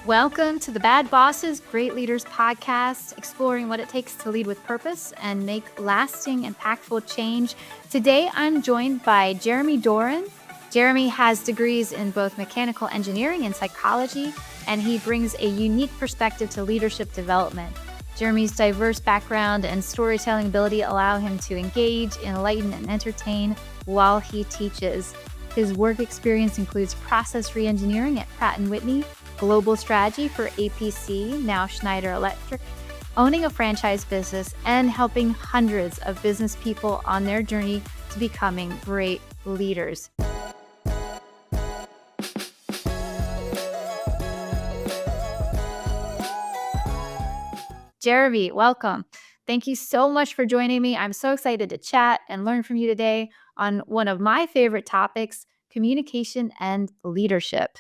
Welcome to the Bad Bosses, Great Leaders podcast, exploring what it takes to lead with purpose and make lasting, impactful change. Today, I'm joined by Jeremy Doran. Jeremy has degrees in both mechanical engineering and psychology, and he brings a unique perspective to leadership development. Jeremy's diverse background and storytelling ability allow him to engage, enlighten, and entertain while he teaches. His work experience includes process reengineering at Pratt & Whitney, global strategy for APC, now Schneider Electric, owning a franchise business, and helping hundreds of business people on their journey to becoming great leaders. Jeremy, welcome. Thank you so much for joining me. I'm so excited to chat and learn from you today on one of my favorite topics, communication and leadership.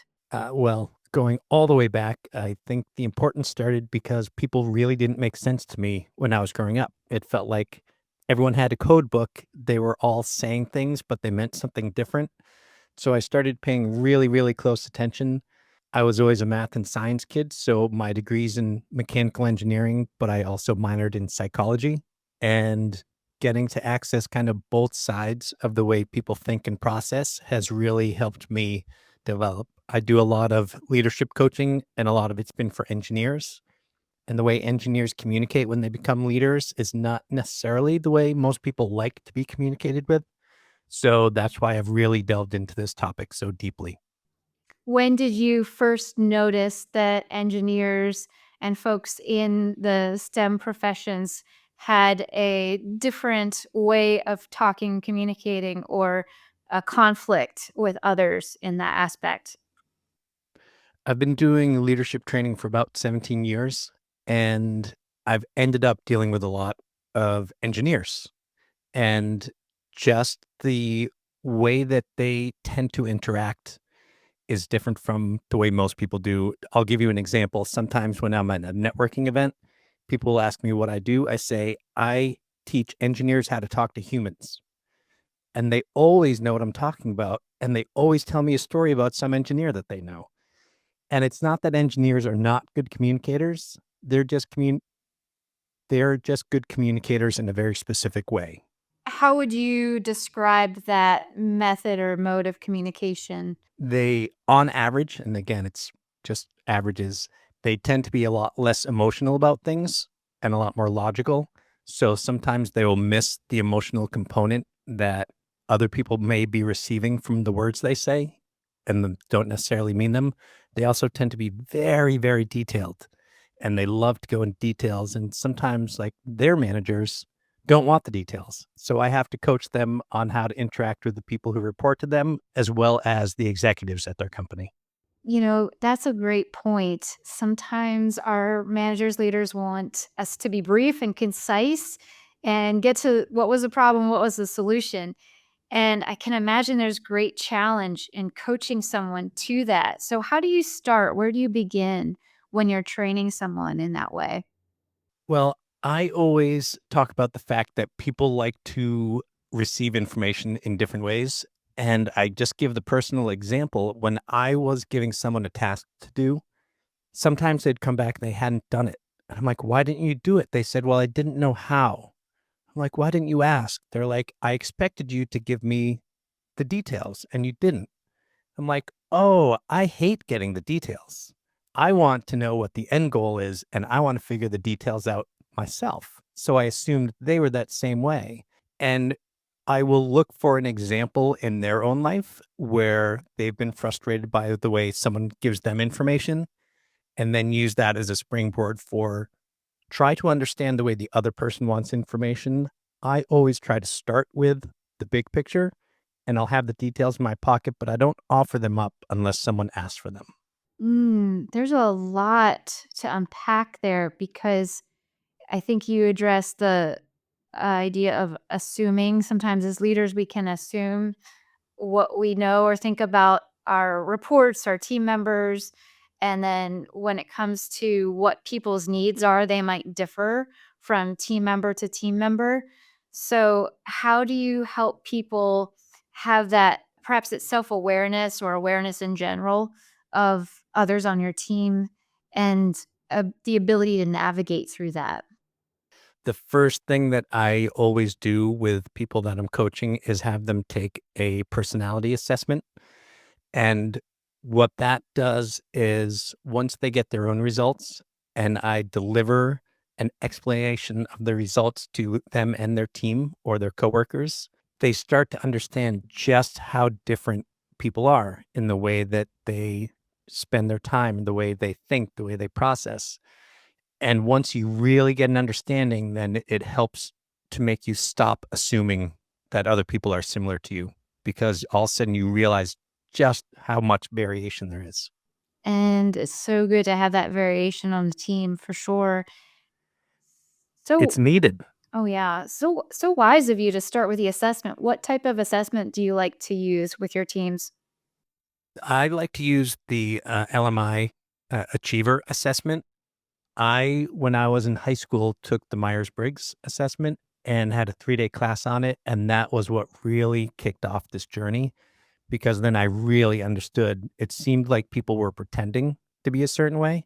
Going all the way back, I think the importance started because people really didn't make sense to me when I was growing up. It felt like everyone had a code book. They were all saying things, but they meant something different. So I started paying really, really close attention. I was always a math and science kid, so my degree's in mechanical engineering, but I also minored in psychology. And getting to access kind of both sides of the way people think and process has really helped me develop. I do a lot of leadership coaching, and a lot of it's been for engineers. And the way engineers communicate when they become leaders is not necessarily the way most people like to be communicated with. So that's why I've really delved into this topic so deeply. When did you first notice that engineers and folks in the STEM professions had a different way of talking, communicating, or a conflict with others in that aspect? I've been doing leadership training for about 17 years, and I've ended up dealing with a lot of engineers. And just the way that they tend to interact is different from the way most people do. I'll give you an example. Sometimes when I'm at a networking event, people will ask me what I do. I say, I teach engineers how to talk to humans. And they always know what I'm talking about. And they always tell me a story about some engineer that they know. And it's not that engineers are not good communicators. They're just good communicators in a very specific way. How would you describe that method or mode of communication? They, on average, and again, it's just averages, they tend to be a lot less emotional about things and a lot more logical. So sometimes they will miss the emotional component that other people may be receiving from the words they say and don't necessarily mean them. They also tend to be very, very detailed, and they love to go in details. And sometimes, like, their managers don't want the details. So I have to coach them on how to interact with the people who report to them, as well as the executives at their company. That's a great point. Sometimes our managers, leaders want us to be brief and concise and get to what was the problem, what was the solution. And I can imagine there's great challenge in coaching someone to that. So, how do you start? Where do you begin when you're training someone in that way? Well, I always talk about the fact that people like to receive information in different ways. And I just give the personal example. When I was giving someone a task to do, sometimes they'd come back and they hadn't done it. And I'm like, why didn't you do it? They said, well, I didn't know how. I'm like, why didn't you ask? They're like, I expected you to give me the details and you didn't. I'm like, oh, I hate getting the details. I want to know what the end goal is, and I want to figure the details out myself. So I assumed they were that same way. And I will look for an example in their own life where they've been frustrated by the way someone gives them information, and then use that as a springboard for try to understand the way the other person wants information. I always try to start with the big picture, and I'll have the details in my pocket, but I don't offer them up unless someone asks for them. There's a lot to unpack there because I think you address the idea of assuming. Sometimes as leaders, we can assume what we know or think about our reports, our team members. And then when it comes to what people's needs are, they might differ from team member to team member. So, how do you help people have that perhaps it's self awareness or awareness in general of others on your team and the ability to navigate through that? The first thing that I always do with people that I'm coaching is have them take a personality assessment. And what that does is once they get their own results and I deliver an explanation of the results to them and their team or their coworkers, they start to understand just how different people are in the way that they spend their time, the way they think, the way they process. And once you really get an understanding, then it helps to make you stop assuming that other people are similar to you because all of a sudden you realize just how much variation there is. And it's so good to have that variation on the team for sure. It's So, needed. oh yeah, so wise of you to start with the assessment. What type of assessment do you like to use with your teams? I like to use the LMI Achiever assessment. When I was in high school, took the Myers Briggs assessment and had a 3-day class on it. And that was what really kicked off this journey because then I really understood. It seemed like people were pretending to be a certain way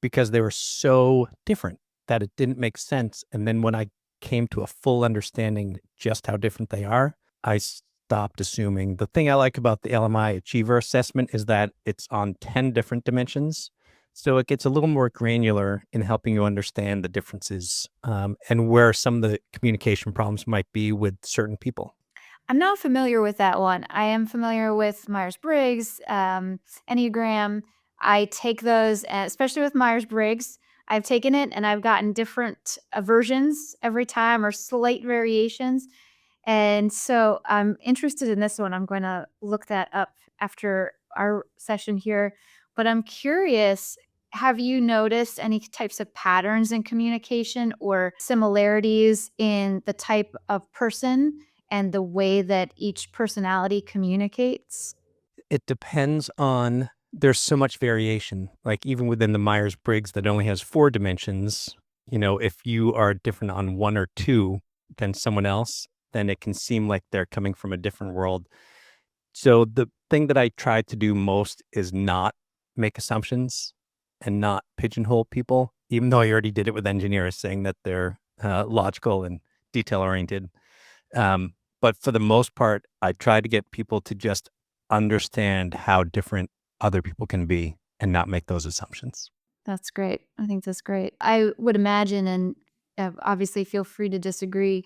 because they were so different that it didn't make sense. And then when I came to a full understanding just how different they are, I stopped assuming. The thing I like about the LMI Achiever assessment is that it's on 10 different dimensions. So it gets a little more granular in helping you understand the differences and where some of the communication problems might be with certain people. I'm not familiar with that one. I am familiar with Myers Briggs, Enneagram. I take those, especially with Myers Briggs. I've taken it and I've gotten different versions every time or slight variations. And so I'm interested in this one. I'm going to look that up after our session here. But I'm curious, have you noticed any types of patterns in communication or similarities in the type of person and the way that each personality communicates? It depends on there's so much variation, like even within the Myers-Briggs that only has 4 dimensions, if you are different on 1 or 2 than someone else, then it can seem like they're coming from a different world. So the thing that I try to do most is not make assumptions and not pigeonhole people, even though I already did it with engineers saying that they're logical and detail oriented. But for the most part, I try to get people to just understand how different other people can be and not make those assumptions. That's great. I think that's great. I would imagine, and obviously feel free to disagree,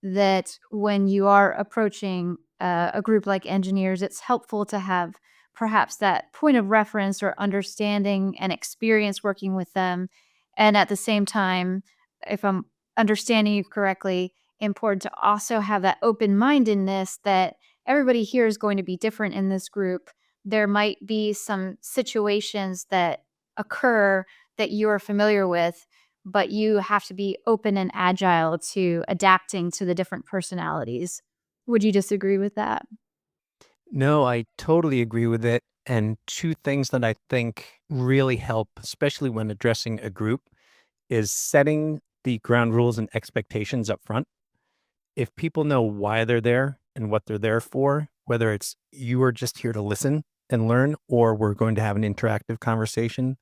that when you are approaching a group like engineers, it's helpful to have perhaps that point of reference or understanding and experience working with them. And at the same time, if I'm understanding you correctly, important to also have that open mindedness that everybody here is going to be different in this group. There might be some situations that occur that you are familiar with, but you have to be open and agile to adapting to the different personalities. Would you disagree with that? No, I totally agree with it. And 2 things that I think really help, especially when addressing a group, is setting the ground rules and expectations up front. If people know why they're there and what they're there for, whether it's you are just here to listen and learn, or we're going to have an interactive conversation,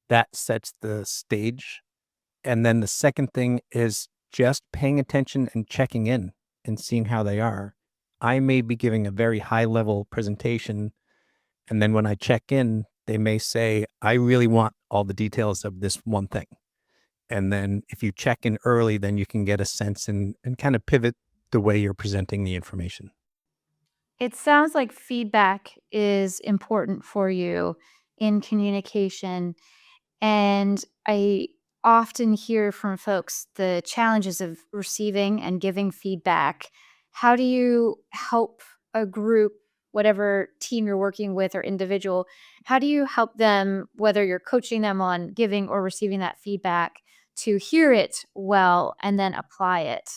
that sets the stage. And then the second thing is just paying attention and checking in and seeing how they are. I may be giving a very high level presentation. And then when I check in, they may say, I really want all the details of this one thing. And then if you check in early, then you can get a sense and kind of pivot the way you're presenting the information. It sounds like feedback is important for you in communication. And I often hear from folks the challenges of receiving and giving feedback. How do you help a group, whatever team you're working with or individual, how do you help them, whether you're coaching them on giving or receiving that feedback, to hear it well and then apply it?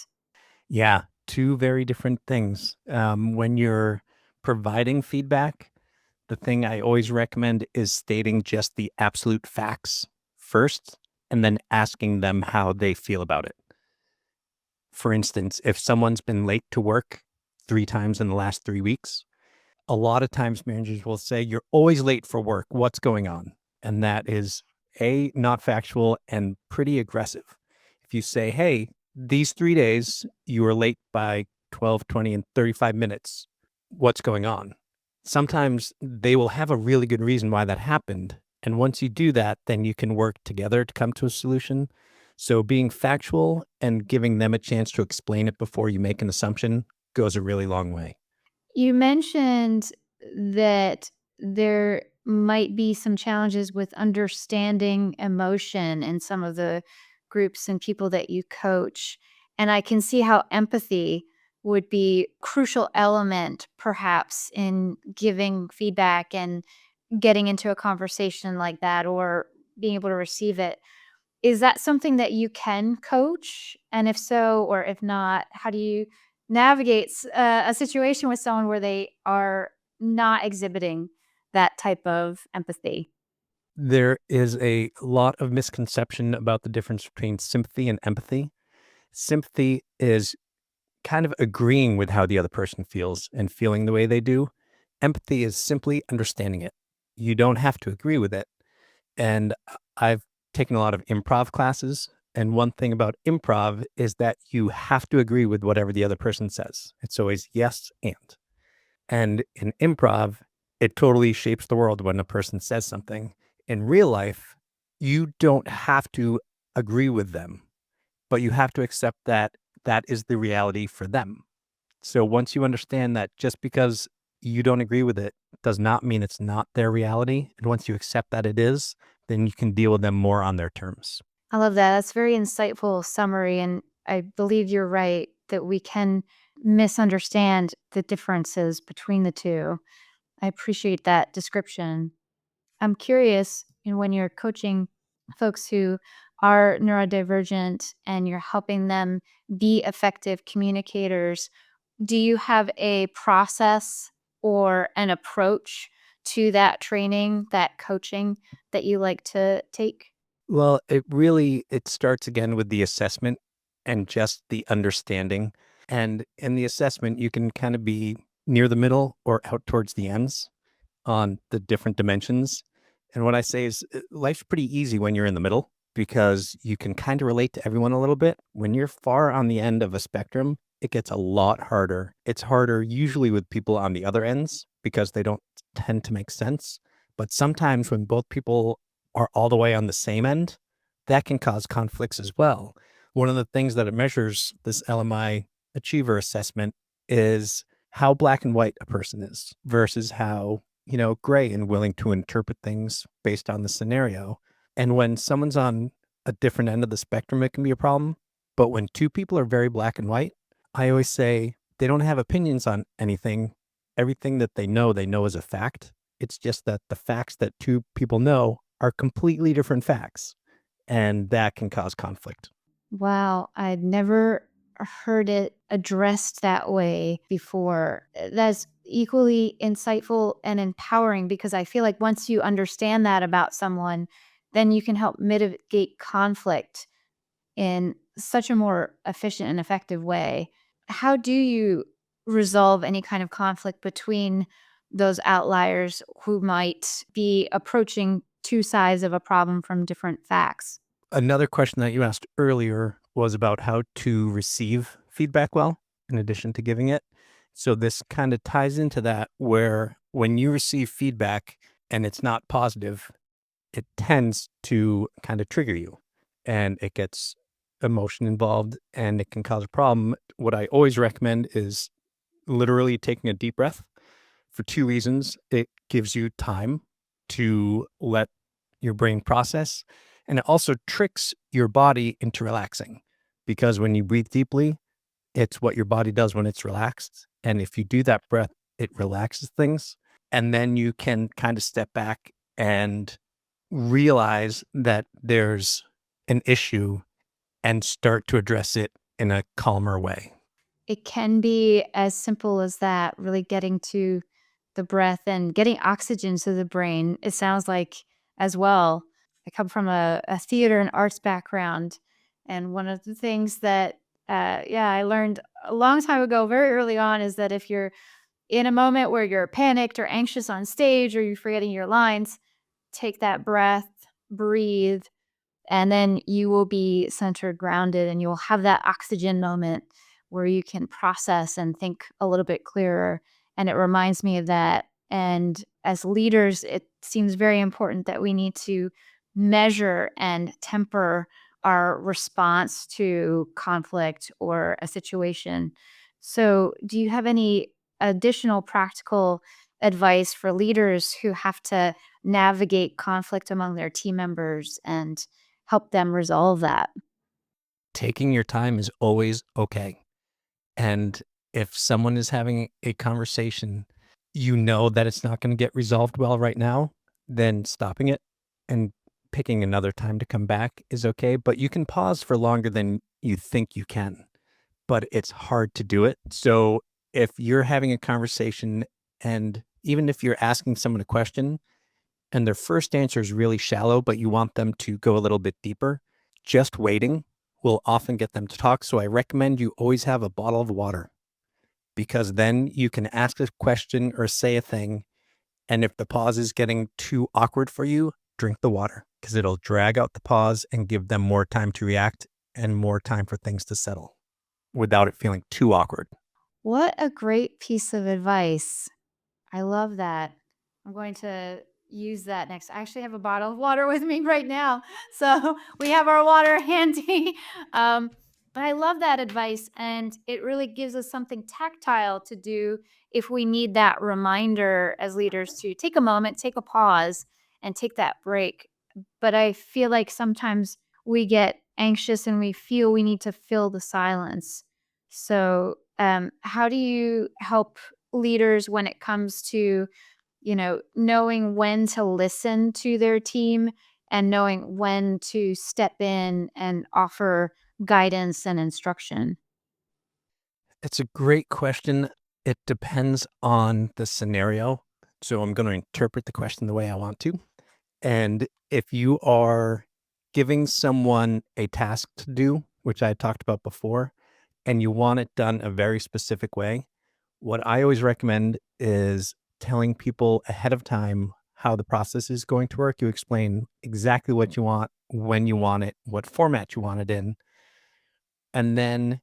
Yeah, 2 very different things. When you're providing feedback, the thing I always recommend is stating just the absolute facts first and then asking them how they feel about it. For instance, if someone's been late to work 3 times in the last 3 weeks, a lot of times managers will say, "You're always late for work. What's going on?" And that is not factual and pretty aggressive. If you say, hey, these 3 days, you were late by 12, 20, and 35 minutes. What's going on? Sometimes they will have a really good reason why that happened. And once you do that, then you can work together to come to a solution. So being factual and giving them a chance to explain it before you make an assumption goes a really long way. You mentioned that there might be some challenges with understanding emotion in some of the groups and people that you coach. And I can see how empathy would be a crucial element perhaps in giving feedback and getting into a conversation like that or being able to receive it. Is that something that you can coach? And if so, or if not, how do you navigate a situation with someone where they are not exhibiting that type of empathy? There is a lot of misconception about the difference between sympathy and empathy. Sympathy is kind of agreeing with how the other person feels and feeling the way they do. Empathy is simply understanding it. You don't have to agree with it. And I've taken a lot of improv classes. And one thing about improv is that you have to agree with whatever the other person says. It's always yes and. And in improv, it totally shapes the world when a person says something. In real life, you don't have to agree with them, but you have to accept that that is the reality for them. So once you understand that just because you don't agree with it does not mean it's not their reality. And once you accept that it is, then you can deal with them more on their terms. I love that. That's very insightful summary. And I believe you're right that we can misunderstand the differences between the two. I appreciate that description. I'm curious, when you're coaching folks who are neurodivergent and you're helping them be effective communicators, do you have a process or an approach to that training, that coaching that you like to take? Well, it starts again with the assessment and just the understanding. And in the assessment, you can kind of be near the middle or out towards the ends on the different dimensions. And what I say is life's pretty easy when you're in the middle because you can kind of relate to everyone a little bit. When you're far on the end of a spectrum, it gets a lot harder. It's harder usually with people on the other ends because they don't tend to make sense. But sometimes when both people are all the way on the same end, that can cause conflicts as well. One of the things that it measures, this LMI achiever assessment, is how black and white a person is versus how, gray and willing to interpret things based on the scenario. And when someone's on a different end of the spectrum, it can be a problem. But when two people are very black and white, I always say they don't have opinions on anything. Everything that they know as a fact. It's just that the facts that two people know are completely different facts. And that can cause conflict. Wow, I'd never heard it addressed that way before. That's equally insightful and empowering because I feel like once you understand that about someone, then you can help mitigate conflict in such a more efficient and effective way. How do you resolve any kind of conflict between those outliers who might be approaching two sides of a problem from different facts? Another question that you asked earlier was about how to receive feedback well, in addition to giving it. So this kind of ties into that, where when you receive feedback and it's not positive, it tends to kind of trigger you and it gets emotion involved and it can cause a problem. What I always recommend is literally taking a deep breath for two reasons. It gives you time to let your brain process, and it also tricks your body into relaxing because when you breathe deeply, it's what your body does when it's relaxed. And if you do that breath, it relaxes things. And then you can kind of step back and realize that there's an issue and start to address it in a calmer way. It can be as simple as that, really getting to the breath and getting oxygen to the brain, it sounds like as well. I come from a theater and arts background. And one of the things that, I learned a long time ago, very early on, is that if you're in a moment where you're panicked or anxious on stage or you're forgetting your lines, take that breath, breathe, and then you will be centered, grounded, and you'll have that oxygen moment where you can process and think a little bit clearer. And it reminds me of that. And as leaders, it seems very important that we need to measure and temper our response to conflict or a situation. So, do you have any additional practical advice for leaders who have to navigate conflict among their team members and help them resolve that? Taking your time is always okay. And if someone is having a conversation, you know that it's not going to get resolved well right now, then stopping it and picking another time to come back is okay. But you can pause for longer than you think you can, but it's hard to do it. So if you're having a conversation and even if you're asking someone a question and their first answer is really shallow, but you want them to go a little bit deeper, just waiting will often get them to talk. So I recommend you always have a bottle of water because then you can ask a question or say a thing. And if the pause is getting too awkward for you, drink the water because it'll drag out the pause and give them more time to react and more time for things to settle without it feeling too awkward. What a great piece of advice. I love that. I'm going to use that next. I actually have a bottle of water with me right now. So we have our water handy. Um, but I love that advice. And it really gives us something tactile to do if we need that reminder as leaders to take a moment, take a pause, and take that break. But I feel like sometimes we get anxious and we feel we need to fill the silence. So, how do you help leaders when it comes to, knowing when to listen to their team and knowing when to step in and offer guidance and instruction? It's a great question. It depends on the scenario. So I'm going to interpret the question the way I want to. And if you are giving someone a task to do, which I talked about before, and you want it done a very specific way, what I always recommend is telling people ahead of time how the process is going to work. You explain exactly what you want, when you want it, what format you want it in. And then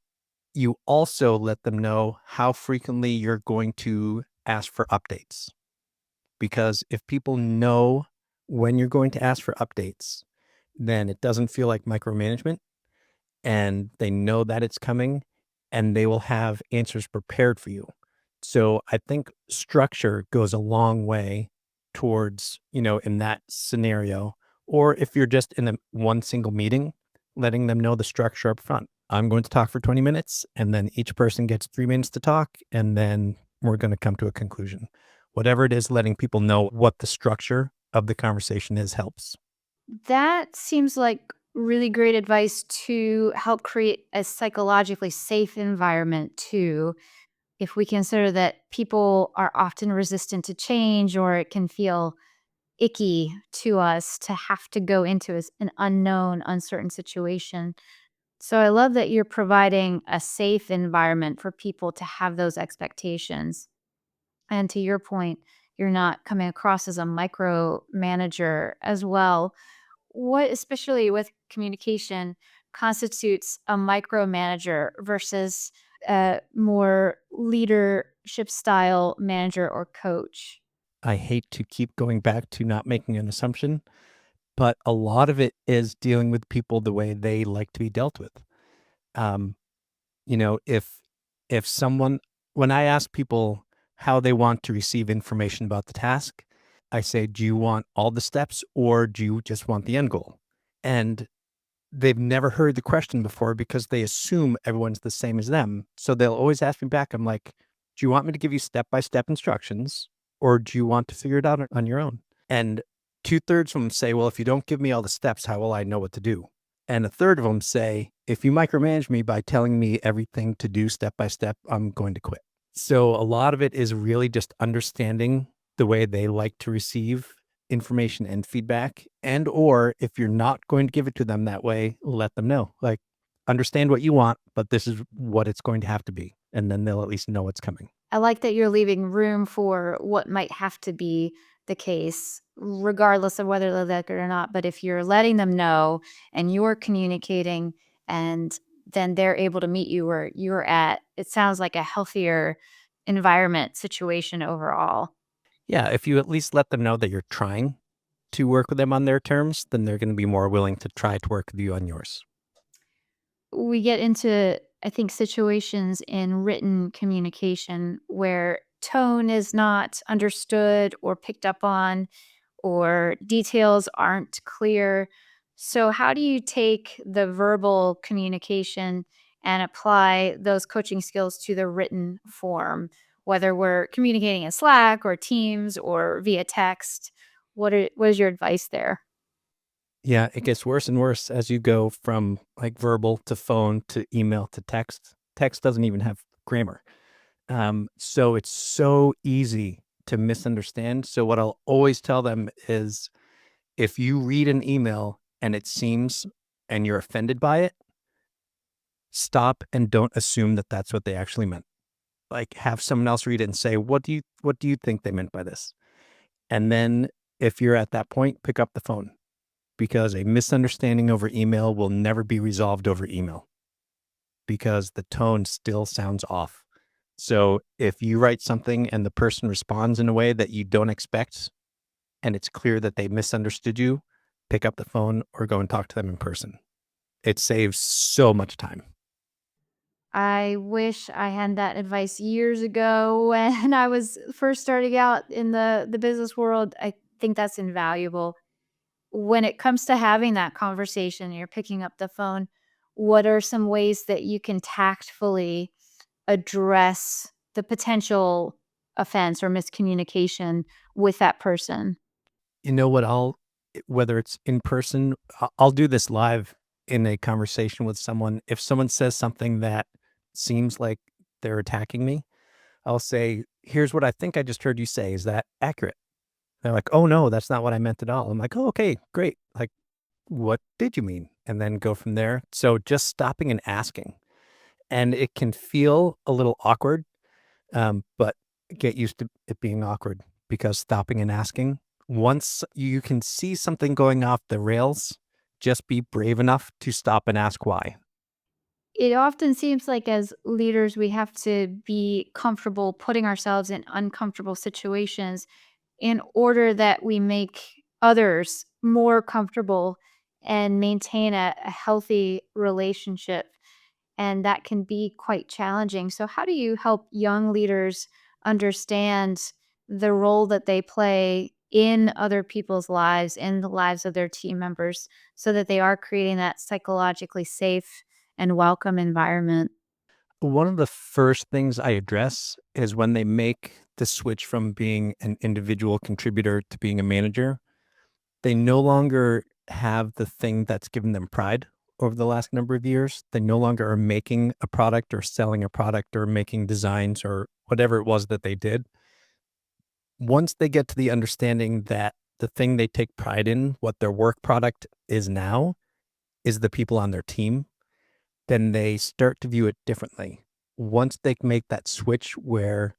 you also let them know how frequently you're going to ask for updates. Because if people know when you're going to ask for updates, then it doesn't feel like micromanagement and they know that it's coming and they will have answers prepared for you. So I think structure goes a long way towards, in that scenario. Or if you're just in one single meeting, letting them know the structure up front. I'm going to talk for 20 minutes and then each person gets 3 minutes to talk and then we're going to come to a conclusion. Whatever it is, letting people know what the structure of the conversation is helps. That seems like really great advice to help create a psychologically safe environment, too. If we consider that people are often resistant to change or it can feel icky to us to have to go into an unknown, uncertain situation. So I love that you're providing a safe environment for people to have those expectations. And to your point, you're not coming across as a micromanager as well. What, especially with communication, constitutes a micromanager versus a more leadership style manager or coach? I hate to keep going back to not making an assumption, but a lot of it is dealing with people the way they like to be dealt with. Um, if someone when I ask people how they want to receive information about the task, I say, "Do you want all the steps or do you just want the end goal?" And they've never heard the question before because they assume everyone's the same as them. So they'll always ask me back, I'm like, "Do you want me to give you step-by-step instructions or do you want to figure it out on your own?" And two-thirds of them say, "Well, if you don't give me all the steps, how will I know what to do?" And a third of them say, "If you micromanage me by telling me everything to do step by step, I'm going to quit." So a lot of it is really just understanding the way they like to receive information and feedback. And or if you're not going to give it to them that way, let them know. Like, understand what you want, but this is what it's going to have to be. And then they'll at least know it's coming. I like that you're leaving room for what might have to be the case, regardless of whether they like it or not. But if you're letting them know and you're communicating and then they're able to meet you where you're at, it sounds like a healthier environment situation overall. Yeah, if you at least let them know that you're trying to work with them on their terms, then they're going to be more willing to try to work with you on yours. We get into, I think, situations in written communication where tone is not understood or picked up on, or details aren't clear. So, how do you take the verbal communication and apply those coaching skills to the written form, whether we're communicating in Slack or Teams or via text? What is your advice there? Yeah, it gets worse and worse as you go from like verbal to phone to email to text. Text doesn't even have grammar. So it's so easy to misunderstand. So what I'll always tell them is if you read an email and it seems and you're offended by it, stop and don't assume that that's what they actually meant. Like have someone else read it and say, what do you think they meant by this? And then if you're at that point, pick up the phone because a misunderstanding over email will never be resolved over email because the tone still sounds off. So if you write something and the person responds in a way that you don't expect and it's clear that they misunderstood you, pick up the phone or go and talk to them in person. It saves so much time. I wish I had that advice years ago when I was first starting out in the business world. I think that's invaluable. When it comes to having that conversation, you're picking up the phone, what are some ways that you can tactfully address the potential offense or miscommunication with that person? You know what? Whether it's in person, I'll do this live in a conversation with someone. If someone says something that seems like they're attacking me, I'll say, here's what I think I just heard you say. Is that accurate? They're like, oh no, that's not what I meant at all. I'm like, oh, okay, great. Like, what did you mean? And then go from there. So just stopping and asking. And it can feel a little awkward, but get used to it being awkward because stopping and asking, once you can see something going off the rails, just be brave enough to stop and ask why. It often seems like as leaders, we have to be comfortable putting ourselves in uncomfortable situations in order that we make others more comfortable and maintain a healthy relationship. And that can be quite challenging. So, how do you help young leaders understand the role that they play in other people's lives, in the lives of their team members, so that they are creating that psychologically safe and welcome environment? One of the first things I address is when they make the switch from being an individual contributor to being a manager, they no longer have the thing that's given them pride over the last number of years. They no longer are making a product or selling a product or making designs or whatever it was that they did. Once they get to the understanding that the thing they take pride in, what their work product is now, is the people on their team, then they start to view it differently. Once they make that switch where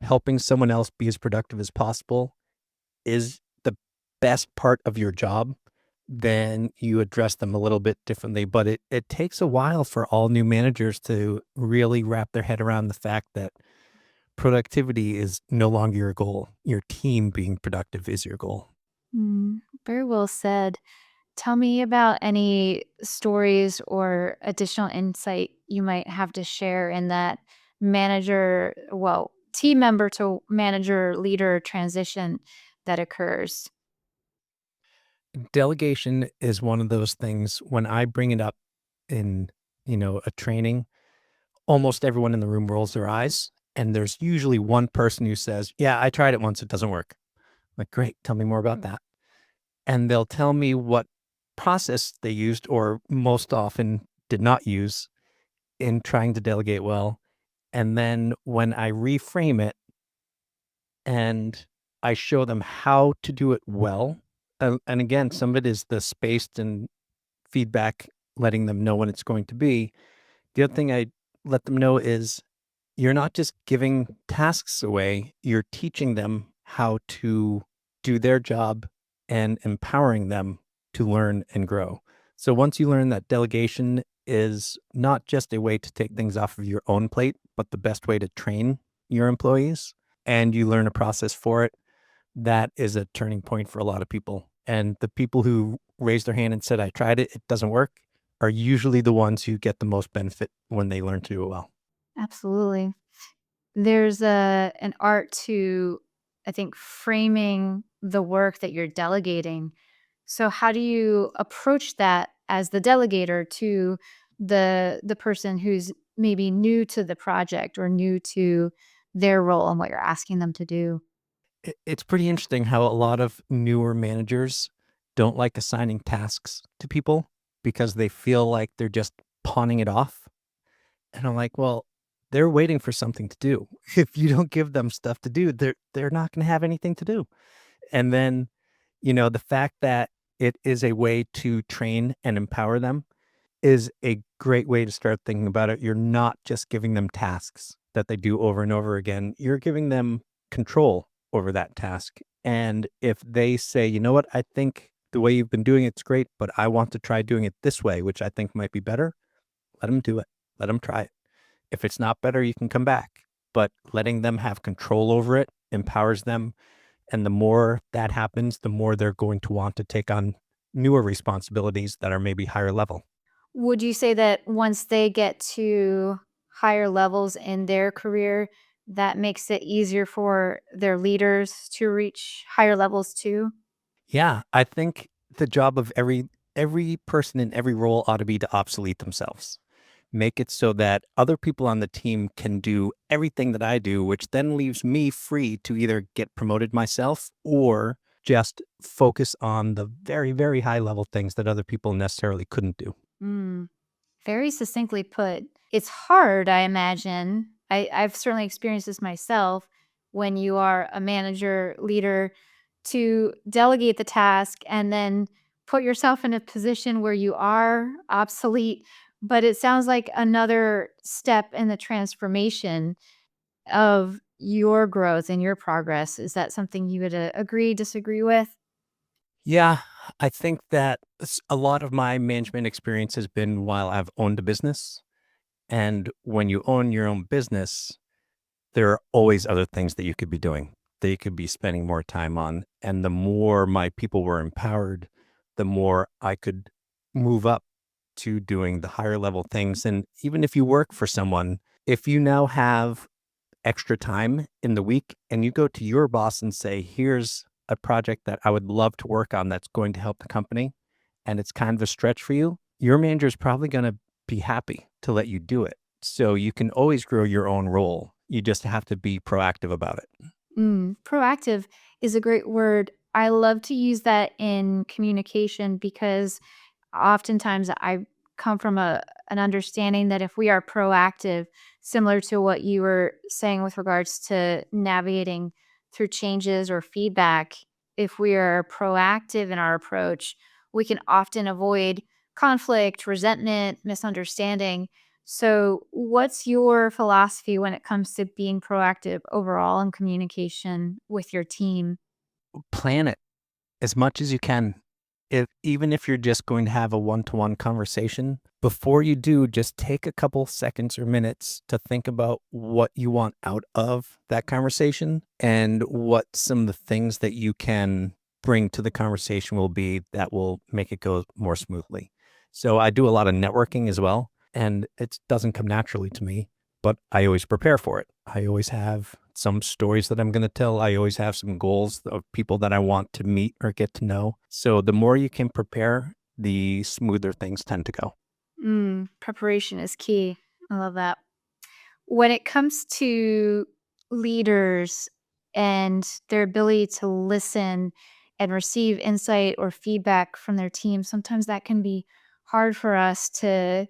helping someone else be as productive as possible is the best part of your job, then you address them a little bit differently. But it takes a while for all new managers to really wrap their head around the fact that productivity is no longer your goal. Your team being productive is your goal. Very well said. Tell me about any stories or additional insight you might have to share in that team member to manager leader transition that occurs. Delegation is one of those things when I bring it up in, a training, almost everyone in the room rolls their eyes. And there's usually one person who says, yeah, I tried it once. It doesn't work. I'm like, great. Tell me more about that. And they'll tell me what process they used or most often did not use in trying to delegate well. And then when I reframe it and I show them how to do it well, and again, some of it is the spaced and feedback, letting them know when it's going to be. The other thing I let them know is you're not just giving tasks away, you're teaching them how to do their job and empowering them to learn and grow. So once you learn that delegation is not just a way to take things off of your own plate, but the best way to train your employees, and you learn a process for it, that is a turning point for a lot of people. And the people who raised their hand and said, I tried it, it doesn't work, are usually the ones who get the most benefit when they learn to do it well. Absolutely. There's an art to, I think, framing the work that you're delegating. So how do you approach that as the delegator to the person who's maybe new to the project or new to their role and what you're asking them to do? It's pretty interesting how a lot of newer managers don't like assigning tasks to people because they feel like they're just pawning it off. And I'm like, well, they're waiting for something to do. If you don't give them stuff to do, they're not going to have anything to do. And then, the fact that it is a way to train and empower them is a great way to start thinking about it. You're not just giving them tasks that they do over and over again. You're giving them control over that task. And if they say, you know what, I think the way you've been doing it's great, but I want to try doing it this way, which I think might be better, let them do it. Let them try it. If it's not better, you can come back. But letting them have control over it empowers them. And the more that happens, the more they're going to want to take on newer responsibilities that are maybe higher level. Would you say that once they get to higher levels in their career, that makes it easier for their leaders to reach higher levels too? Yeah, I think the job of every person in every role ought to be to obsolete themselves. Make it so that other people on the team can do everything that I do, which then leaves me free to either get promoted myself or just focus on the very, very high level things that other people necessarily couldn't do. Mm. Very succinctly put. It's hard, I imagine. I've certainly experienced this myself when you are a manager, leader, to delegate the task and then put yourself in a position where you are obsolete. But it sounds like another step in the transformation of your growth and your progress. Is that something you would agree, disagree with? Yeah, I think that a lot of my management experience has been while I've owned a business. And when you own your own business, there are always other things that you could be doing, that you could be spending more time on. And the more my people were empowered, the more I could move up to doing the higher level things. And even if you work for someone, if you now have extra time in the week and you go to your boss and say, here's a project that I would love to work on that's going to help the company, and it's kind of a stretch for you, your manager is probably going to be happy to let you do it. So you can always grow your own role. You just have to be proactive about it. Proactive is a great word. I love to use that in communication because oftentimes I come from an understanding that if we are proactive, similar to what you were saying with regards to navigating through changes or feedback, if we are proactive in our approach, we can often avoid conflict, resentment, misunderstanding. So, what's your philosophy when it comes to being proactive overall in communication with your team? Plan it as much as you can. Even if you're just going to have a one-to-one conversation, before you do, just take a couple seconds or minutes to think about what you want out of that conversation and what some of the things that you can bring to the conversation will be that will make it go more smoothly. So I do a lot of networking as well, and it doesn't come naturally to me, but I always prepare for it. I always have some stories that I'm going to tell. I always have some goals of people that I want to meet or get to know. So the more you can prepare, the smoother things tend to go. Preparation is key. I love that. When it comes to leaders and their ability to listen and receive insight or feedback from their team, sometimes that can be hard for us to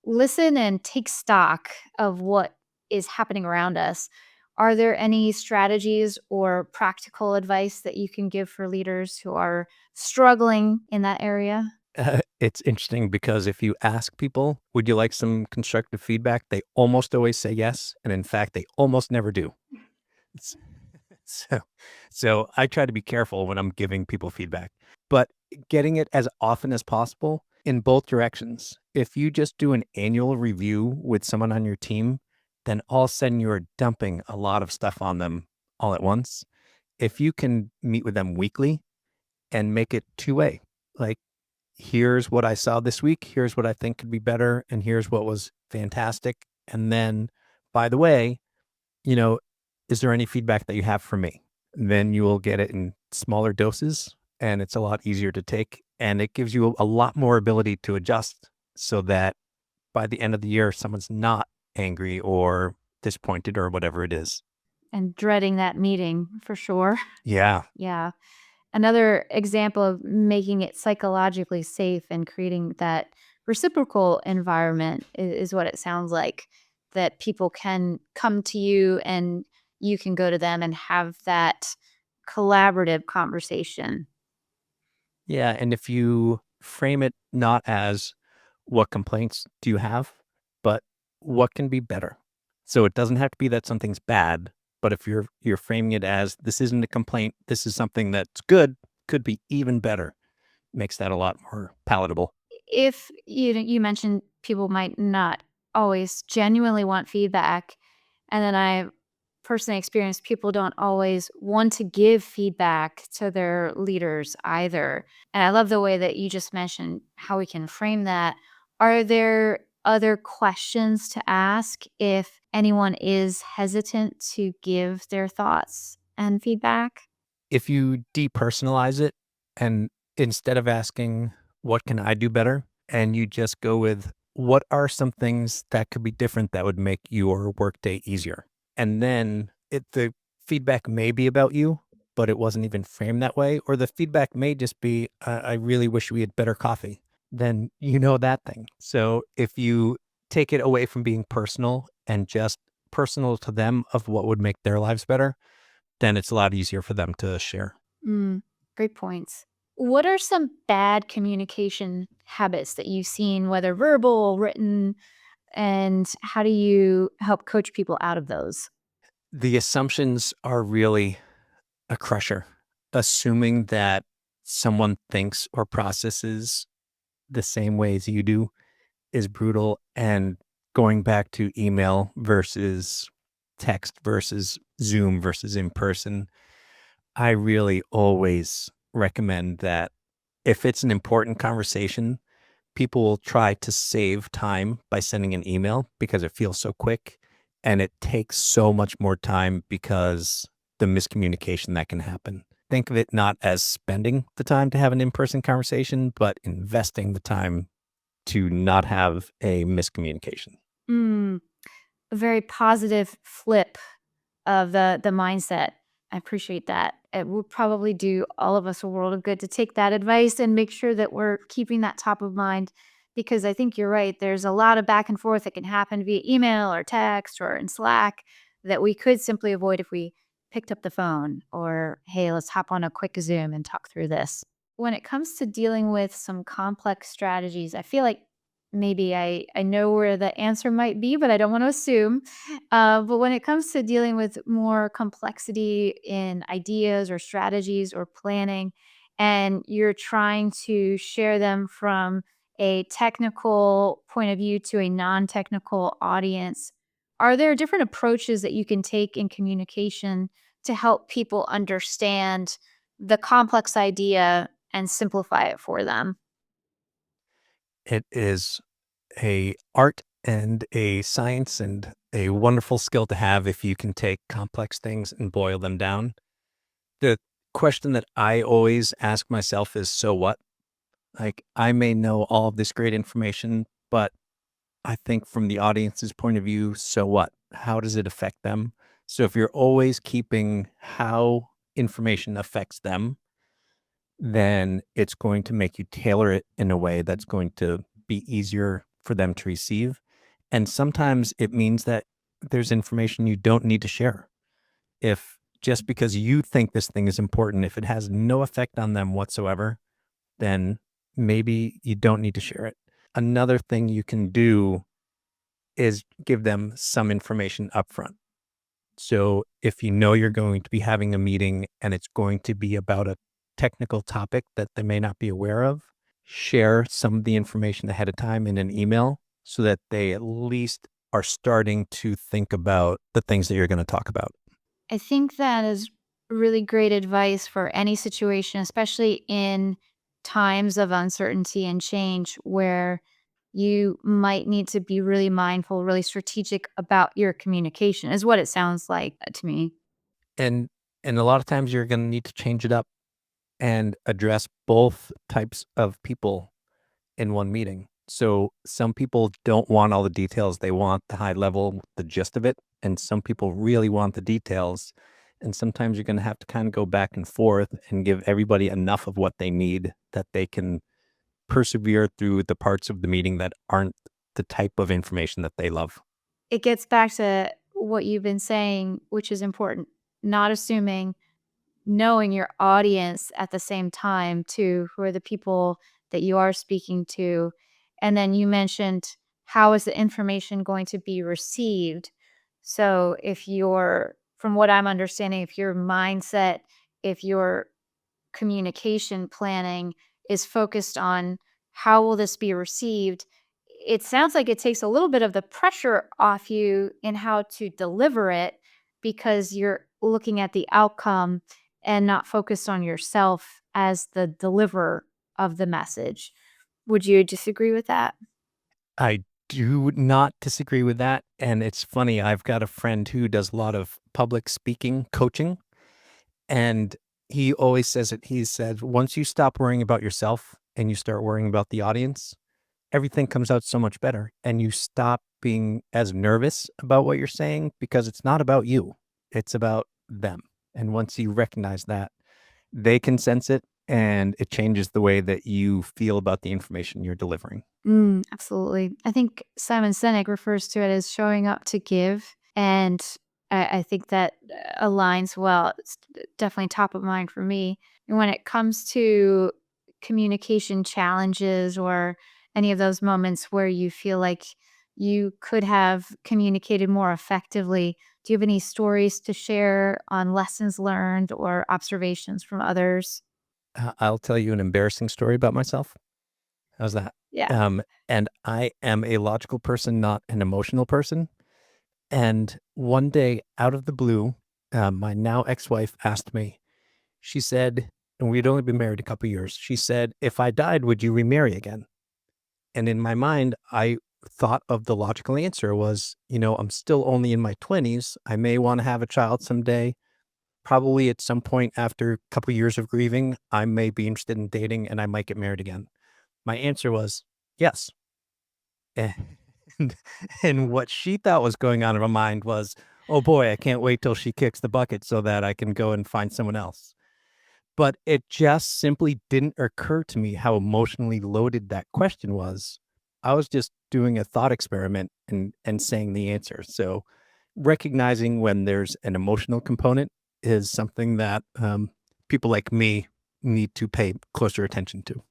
listen and take stock of what is happening around us. Are there any strategies or practical advice that you can give for leaders who are struggling in that area? It's interesting because if you ask people, would you like some constructive feedback? They almost always say yes. And in fact, they almost never do. So I try to be careful when I'm giving people feedback, but getting it as often as possible in both directions. If you just do an annual review with someone on your team, then all of a sudden you're dumping a lot of stuff on them all at once. If you can meet with them weekly and make it two-way, like, here's what I saw this week, here's what I think could be better, and here's what was fantastic. And then, by the way, you know, is there any feedback that you have for me? Then you will get it in smaller doses and it's a lot easier to take. And it gives you a lot more ability to adjust so that by the end of the year, someone's not angry or disappointed or whatever it is. And dreading that meeting for sure. Yeah. Yeah. Another example of making it psychologically safe and creating that reciprocal environment is what it sounds like, that people can come to you and you can go to them and have that collaborative conversation. Yeah. And if you frame it not as what complaints do you have, but what can be better. So it doesn't have to be that something's bad, but if you're framing it as this isn't a complaint, this is something that's good, could be even better, makes that a lot more palatable. If you mentioned people might not always genuinely want feedback, and then I personally experienced people don't always want to give feedback to their leaders either. And I love the way that you just mentioned how we can frame that. Are there other questions to ask if anyone is hesitant to give their thoughts and feedback? If you depersonalize it and instead of asking, what can I do better? And you just go with, what are some things that could be different that would make your workday easier? And then the feedback may be about you, but it wasn't even framed that way. Or the feedback may just be, I really wish we had better coffee. Then you know that thing. So if you take it away from being personal and just personal to them of what would make their lives better, then it's a lot easier for them to share. Mm, great points. What are some bad communication habits that you've seen, whether verbal, written, and how do you help coach people out of those? The assumptions are really a crusher. Assuming that someone thinks or processes the same way as you do is brutal. And going back to email versus text versus Zoom versus in person, I really always recommend that if it's an important conversation, people will try to save time by sending an email because it feels so quick, and it takes so much more time because the miscommunication that can happen. Think of it not as spending the time to have an in-person conversation, but investing the time to not have a miscommunication. Mm, a very positive flip of the mindset. I appreciate that. It would probably do all of us a world of good to take that advice and make sure that we're keeping that top of mind because I think you're right. There's a lot of back and forth that can happen via email or text or in Slack that we could simply avoid if we picked up the phone or, hey, let's hop on a quick Zoom and talk through this. When it comes to dealing with some complex strategies, I feel like maybe I know where the answer might be, but I don't want to assume. But when it comes to dealing with more complexity in ideas or strategies or planning, and you're trying to share them from a technical point of view to a non technical audience, are there different approaches that you can take in communication to help people understand the complex idea and simplify it for them? It is a art and a science and a wonderful skill to have if you can take complex things and boil them down. The question that I always ask myself is, so what? Like, I may know all of this great information, but I think from the audience's point of view, so what? How does it affect them? So if you're always keeping how information affects them, then it's going to make you tailor it in a way that's going to be easier for them to receive. And sometimes it means that there's information you don't need to share. If just because you think this thing is important, if it has no effect on them whatsoever, then maybe you don't need to share it. Another thing you can do is give them some information upfront. So if you know you're going to be having a meeting and it's going to be about a technical topic that they may not be aware of, share some of the information ahead of time in an email so that they at least are starting to think about the things that you're going to talk about. I think that is really great advice for any situation, especially in times of uncertainty and change where you might need to be really mindful, really strategic about your communication, is what it sounds like to me. And and a lot of times you're going to need to change it up and address both types of people in one meeting. So some people don't want all the details. They want the high level, the gist of it. And some people really want the details. And sometimes you're going to have to kind of go back and forth and give everybody enough of what they need that they can persevere through the parts of the meeting that aren't the type of information that they love. It gets back to what you've been saying, which is important, not assuming, knowing your audience at the same time too, who are the people that you are speaking to. And then you mentioned, how is the information going to be received? So if you're, from what I'm understanding, if your mindset, if your communication planning is focused on how will this be received, it sounds like it takes a little bit of the pressure off you in how to deliver it because you're looking at the outcome and not focused on yourself as the deliverer of the message. Would you disagree with that? I do not disagree with that. And it's funny, I've got a friend who does a lot of public speaking coaching. And he always says it. He said, once you stop worrying about yourself and you start worrying about the audience, everything comes out so much better. And you stop being as nervous about what you're saying because it's not about you, it's about them. And once you recognize that, they can sense it and it changes the way that you feel about the information you're delivering. Absolutely. I think Simon Sinek refers to it as showing up to give. And I think that aligns well. It's definitely top of mind for me. And when it comes to communication challenges or any of those moments where you feel like you could have communicated more effectively, do you have any stories to share on lessons learned or observations from others? I'll tell you an embarrassing story about myself. How's that? Yeah. And I am a logical person, not an emotional person. And one day, out of the blue, my now ex-wife asked me, she said, and we'd only been married a couple years. She said, if I died, would you remarry again? And in my mind, I thought of the logical answer was, I'm still only in my 20s. I may want to have a child someday. Probably at some point after a couple years of grieving, I may be interested in dating and I might get married again. My answer was yes. And, and what she thought was going on in my mind was, oh boy, I can't wait till she kicks the bucket so that I can go and find someone else. But it just simply didn't occur to me how emotionally loaded that question was. I was just doing a thought experiment and saying the answer. So recognizing when there's an emotional component is something that people like me need to pay closer attention to.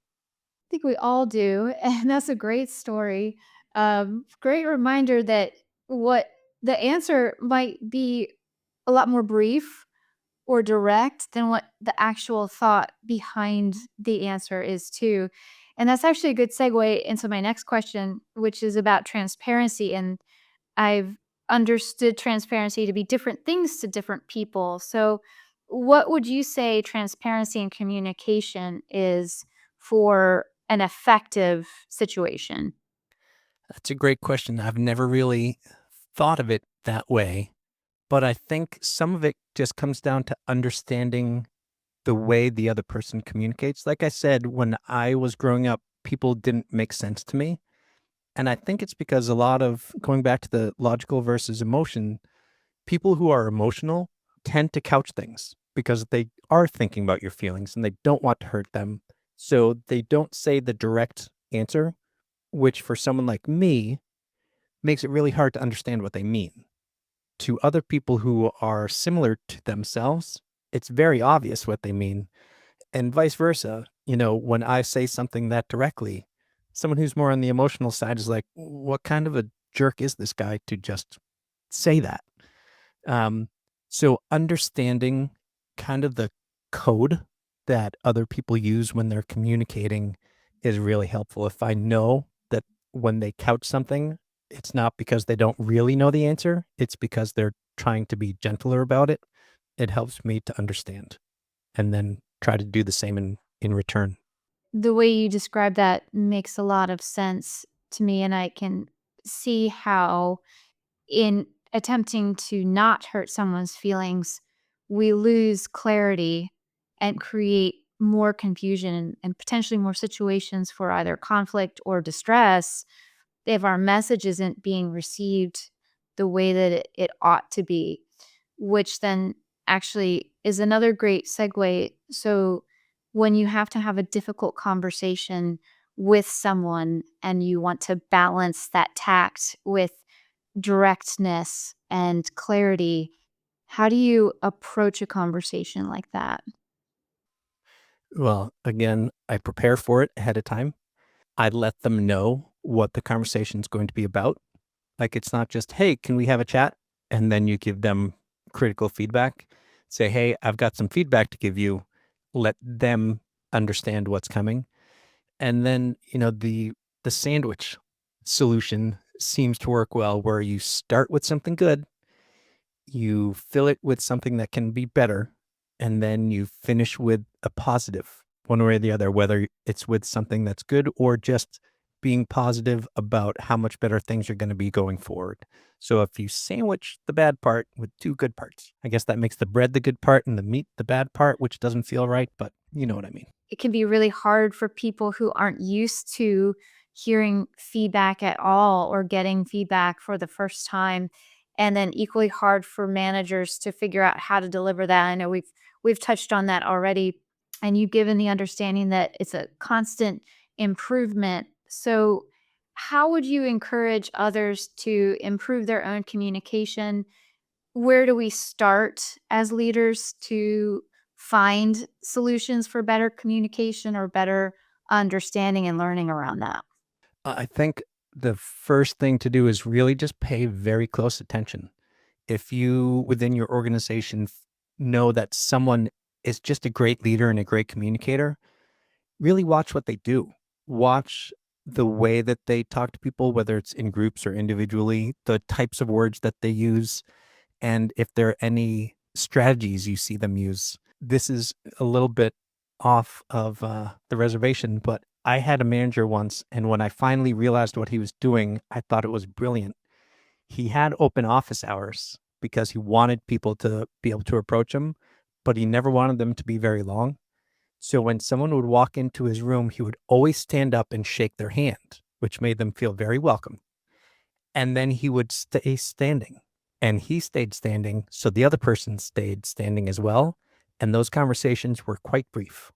Think we all do, and that's a great story. Great reminder that what the answer might be a lot more brief or direct than what the actual thought behind the answer is too. And that's actually a good segue into my next question, which is about transparency. And I've understood transparency to be different things to different people. So, what would you say transparency and communication is for an effective situation? That's a great question. I've never really thought of it that way, but I think some of it just comes down to understanding the way the other person communicates. Like I said, when I was growing up, people didn't make sense to me. And I think it's because a lot of going back to the logical versus emotion, people who are emotional tend to couch things because they are thinking about your feelings and they don't want to hurt them. So they don't say the direct answer, which for someone like me makes it really hard to understand what they mean. To other people who are similar to themselves, it's very obvious what they mean. And vice versa. When I say something that directly, someone who's more on the emotional side is like, what kind of a jerk is this guy to just say that? So understanding kind of the code that other people use when they're communicating is really helpful. If I know that when they couch something, it's not because they don't really know the answer, it's because they're trying to be gentler about it. It helps me to understand and then try to do the same in return. The way you describe that makes a lot of sense to me, and I can see how in attempting to not hurt someone's feelings, we lose clarity and create more confusion and potentially more situations for either conflict or distress if our message isn't being received the way that it ought to be, which then actually is another great segue. So, when you have to have a difficult conversation with someone and you want to balance that tact with directness and clarity, how do you approach a conversation like that? Well, again, I prepare for it ahead of time. I let them know what the conversation is going to be about. Like, it's not just, "Hey, can we have a chat?" And then you give them critical feedback. Say, "Hey, I've got some feedback to give you." Let them understand what's coming. And then, the sandwich solution seems to work well, where you start with something good, you fill it with something that can be better, and then you finish with a positive, one way or the other, whether it's with something that's good or just being positive about how much better things are going to be going forward. So if you sandwich the bad part with two good parts, I guess that makes the bread the good part and the meat the bad part, which doesn't feel right, but you know what I mean. It can be really hard for people who aren't used to hearing feedback at all or getting feedback for the first time, and then equally hard for managers to figure out how to deliver that. I know we've touched on that already, and you've given the understanding that it's a constant improvement. So, how would you encourage others to improve their own communication? Where do we start as leaders to find solutions for better communication or better understanding and learning around that? I think the first thing to do is really just pay very close attention. If you within your organization know that someone is just a great leader and a great communicator, really watch what they do. Watch the way that they talk to people, whether it's in groups or individually, the types of words that they use, and if there are any strategies you see them use. This is a little bit off of the reservation, but I had a manager once, and when I finally realized what he was doing, I thought it was brilliant. He had open office hours because he wanted people to be able to approach him, but he never wanted them to be very long. So when someone would walk into his room, he would always stand up and shake their hand, which made them feel very welcome. And then he would stay standing, and he stayed standing. So the other person stayed standing as well. And those conversations were quite brief,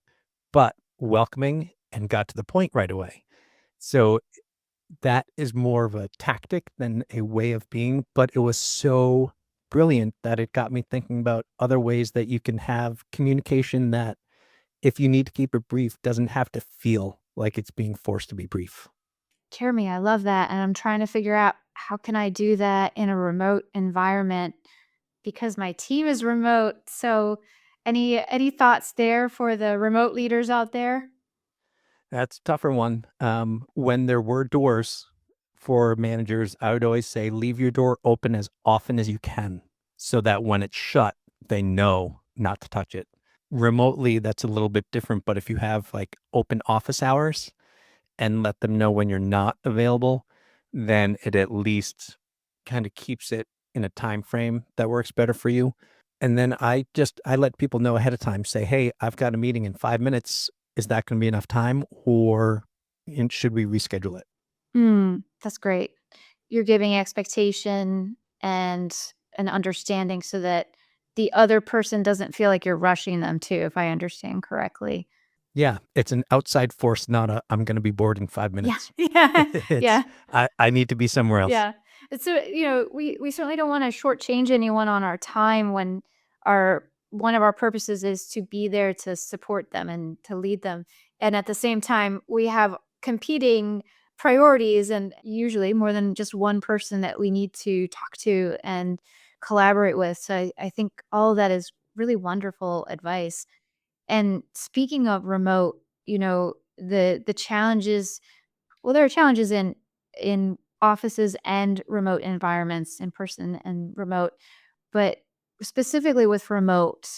but welcoming and got to the point right away. So that is more of a tactic than a way of being, but it was so brilliant that it got me thinking about other ways that you can have communication that, if you need to keep it brief, doesn't have to feel like it's being forced to be brief. Jeremy, I love that. And I'm trying to figure out how can I do that in a remote environment because my team is remote. So any thoughts there for the remote leaders out there? That's a tougher one. When there were doors for managers, I would always say leave your door open as often as you can so that when it's shut, they know not to touch it. Remotely, that's a little bit different, but if you have like open office hours and let them know when you're not available, then it at least kind of keeps it in a time frame that works better for you. And then I let people know ahead of time, say, "Hey, I've got a meeting in 5 minutes. Is that going to be enough time, or should we reschedule it?" That's great. You're giving expectation and an understanding so that the other person doesn't feel like you're rushing them too, if I understand correctly. Yeah, it's an outside force, not a "I'm going to be bored in five Yeah. minutes." Yeah. It's Yeah. I need to be somewhere else. Yeah. And so, we certainly don't wanna shortchange anyone on our time when our one of our purposes is to be there to support them and to lead them. And at the same time, we have competing priorities and usually more than just one person that we need to talk to. And collaborate with. So I think all of that is really wonderful advice. And speaking of remote, the challenges, well, there are challenges in offices and remote environments, in person and remote, but specifically with remote,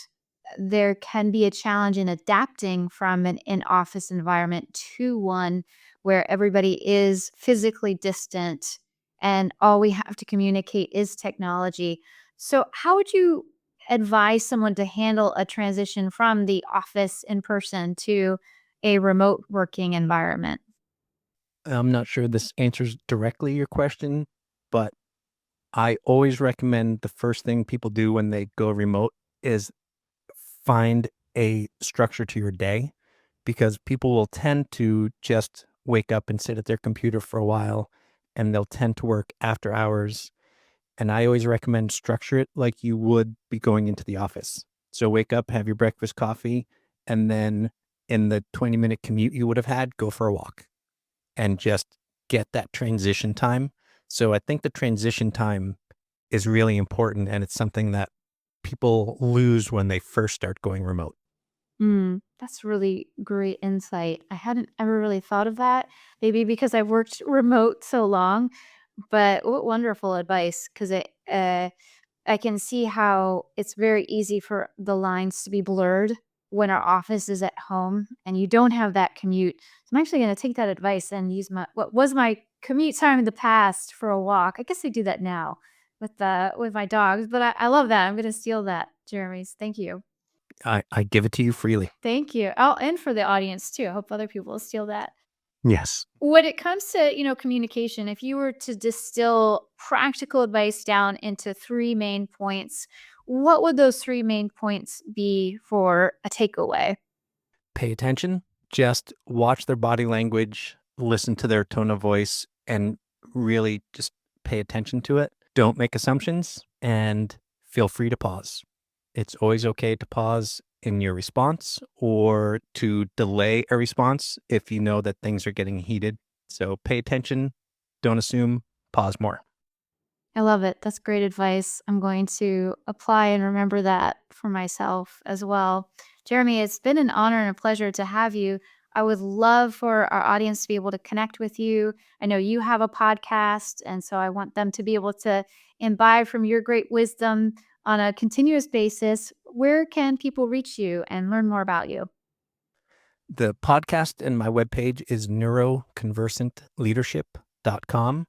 there can be a challenge in adapting from an in-office environment to one where everybody is physically distant and all we have to communicate is technology. So, how would you advise someone to handle a transition from the office in person to a remote working environment? I'm not sure this answers directly your question, but I always recommend the first thing people do when they go remote is find a structure to your day, because people will tend to just wake up and sit at their computer for a while, and they'll tend to work after hours. And I always recommend structure it like you would be going into the office. So wake up, have your breakfast coffee, and then in the 20-minute commute you would have had, go for a walk and just get that transition time. So I think the transition time is really important, and it's something that people lose when they first start going remote. That's really great insight. I hadn't ever really thought of that. Maybe because I've worked remote so long, but what wonderful advice, because I can see how it's very easy for the lines to be blurred when our office is at home and you don't have that commute. So I'm actually going to take that advice and use what was my commute time in the past for a walk. I guess I do that now with my dogs, but I love that. I'm going to steal that, Jeremy's. Thank you. I give it to you freely. Thank you. Oh, and for the audience too. I hope other people will steal that. Yes. When it comes to, communication, if you were to distill practical advice down into three main points, what would those three main points be for a takeaway? Pay attention. Just watch their body language, listen to their tone of voice, and really just pay attention to it. Don't make assumptions, and feel free to pause. It's always okay to pause in your response or to delay a response if you know that things are getting heated. So pay attention, don't assume, pause more. I love it. That's great advice. I'm going to apply and remember that for myself as well. Jeremy, it's been an honor and a pleasure to have you. I would love for our audience to be able to connect with you. I know you have a podcast, and so I want them to be able to imbibe from your great wisdom on a continuous basis. Where can people reach you and learn more about you? The podcast and my webpage is NeuroConversantLeadership.com.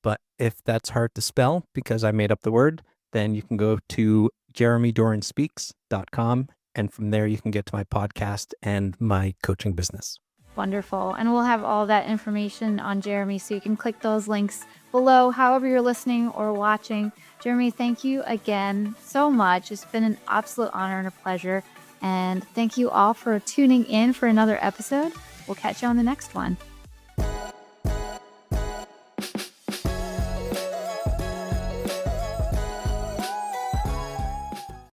But if that's hard to spell because I made up the word, then you can go to JeremyDoranSpeaks.com. And from there, you can get to my podcast and my coaching business. Wonderful. And we'll have all that information on Jeremy, so you can click those links below, however you're listening or watching. Jeremy, thank you again so much. It's been an absolute honor and a pleasure. And thank you all for tuning in for another episode. We'll catch you on the next one.